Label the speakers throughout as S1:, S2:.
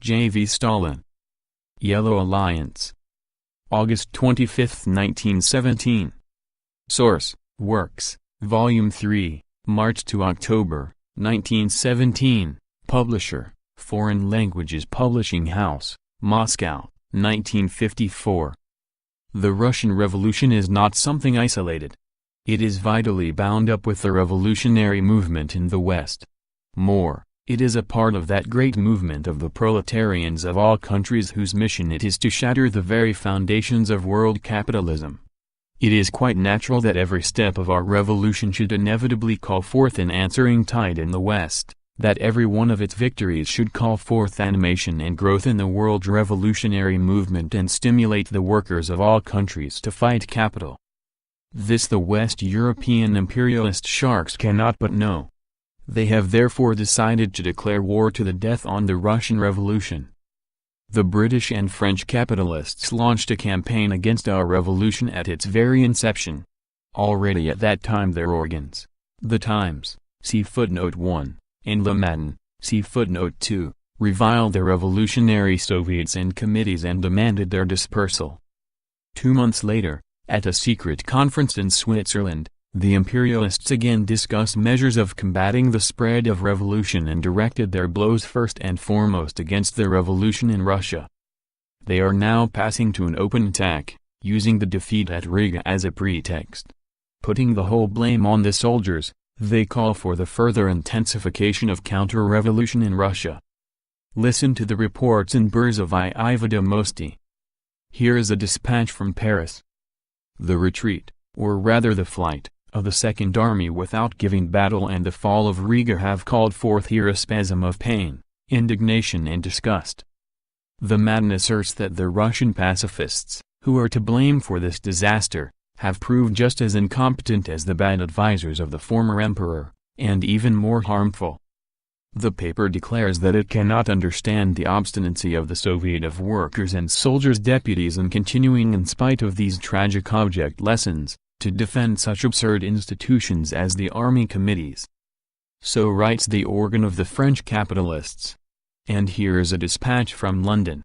S1: J.V. Stalin. Yellow Alliance. August 25, 1917. Source: Works, Volume 3, March to October, 1917. Publisher: Foreign Languages Publishing House, Moscow, 1954. The Russian Revolution is not something isolated. It is vitally bound up with the revolutionary movement in the West. More, it is a part of that great movement of the proletarians of all countries whose mission it is to shatter the very foundations of world capitalism. It is quite natural that every step of our revolution should inevitably call forth an answering tide in the West, that every one of its victories should call forth animation and growth in the world revolutionary movement and stimulate the workers of all countries to fight capital. This the West European imperialist sharks cannot but know. They have therefore decided to declare war to the death on the Russian Revolution. The British and French capitalists launched a campaign against our revolution at its very inception. Already at that time their organs, The Times, see footnote 1, and Le Matin, see footnote 2, reviled the revolutionary Soviets and committees and demanded their dispersal. 2 months later, at a secret conference in Switzerland, the imperialists again discussed measures of combating the spread of revolution and directed their blows first and foremost against the revolution in Russia. They are now passing to an open attack, using the defeat at Riga as a pretext. Putting the whole blame on the soldiers, they call for the further intensification of counter-revolution in Russia. Listen to the reports in Burzovaya Vedomosti. Here is a dispatch from Paris. The retreat, or rather the flight, of the Second Army without giving battle and the fall of Riga have called forth here a spasm of pain, indignation and disgust. The Matin asserts that the Russian pacifists, who are to blame for this disaster, have proved just as incompetent as the bad advisers of the former emperor, and even more harmful. The paper declares that it cannot understand the obstinacy of the Soviet of Workers' and Soldiers' deputies in continuing in spite of these tragic object lessons, to defend such absurd institutions as the army committees. So writes the organ of the French capitalists. And here is a dispatch from London.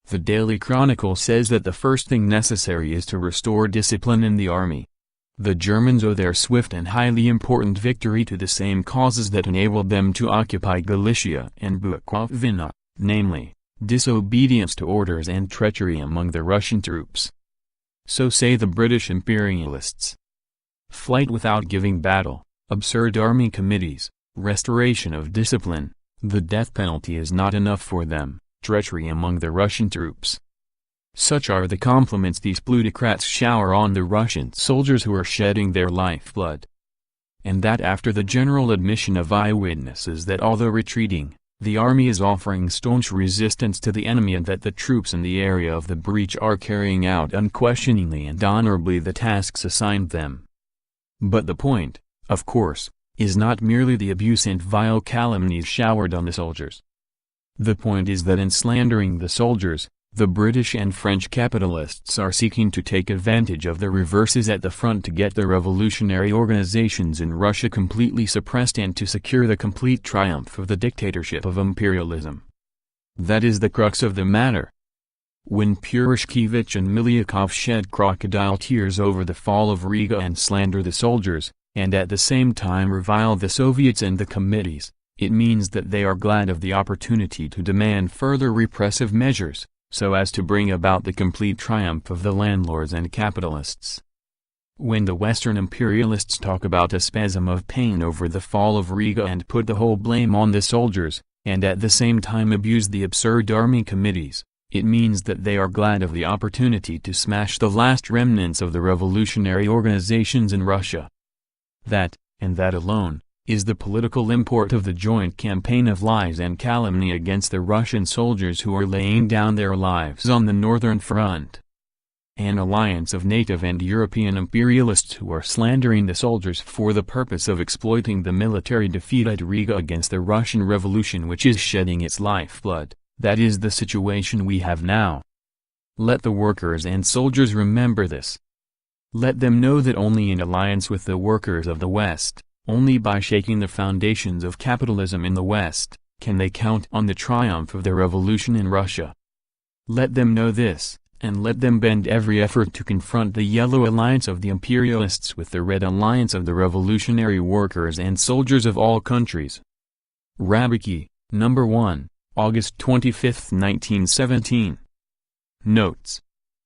S1: The Daily Chronicle says that the first thing necessary is to restore discipline in the army. The Germans owe their swift and highly important victory to the same causes that enabled them to occupy Galicia and Bukovina, namely, disobedience to orders and treachery among the Russian troops. So say the British imperialists. Flight without giving battle, absurd army committees, restoration of discipline, the death penalty is not enough for them, treachery among the Russian troops. Such are the compliments these plutocrats shower on the Russian soldiers who are shedding their lifeblood. And that after the general admission of eyewitnesses that although retreating, the army is offering staunch resistance to the enemy and that the troops in the area of the breach are carrying out unquestioningly and honorably the tasks assigned them. But the point, of course, is not merely the abuse and vile calumnies showered on the soldiers. The point is that in slandering the soldiers, the British and French capitalists are seeking to take advantage of the reverses at the front to get the revolutionary organizations in Russia completely suppressed and to secure the complete triumph of the dictatorship of imperialism. That is the crux of the matter. When Purishkevich and Milyakov shed crocodile tears over the fall of Riga and slander the soldiers, and at the same time revile the Soviets and the committees, it means that they are glad of the opportunity to demand further repressive measures, so as to bring about the complete triumph of the landlords and capitalists. When the Western imperialists talk about a spasm of pain over the fall of Riga and put the whole blame on the soldiers, and at the same time abuse the absurd army committees, it means that they are glad of the opportunity to smash the last remnants of the revolutionary organizations in Russia. That, and that alone, is the political import of the joint campaign of lies and calumny against the Russian soldiers who are laying down their lives on the Northern Front. An alliance of native and European imperialists who are slandering the soldiers for the purpose of exploiting the military defeat at Riga against the Russian Revolution which is shedding its lifeblood, that is the situation we have now. Let the workers and soldiers remember this. Let them know that only in alliance with the workers of the West, only by shaking the foundations of capitalism in the West, can they count on the triumph of the revolution in Russia? Let them know this, and let them bend every effort to confront the Yellow Alliance of the imperialists with the Red Alliance of the revolutionary workers and soldiers of all countries. Rabiki, number 1, August 25, 1917. Notes.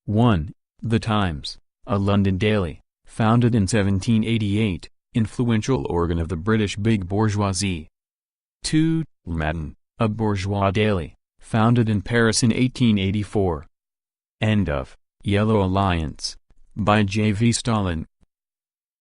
S1: 1. The Times, a London daily, founded in 1788, influential organ of the British big bourgeoisie. 2. Le Matin, a bourgeois daily, founded in Paris in 1884. End of Yellow Alliance, by J. V. Stalin.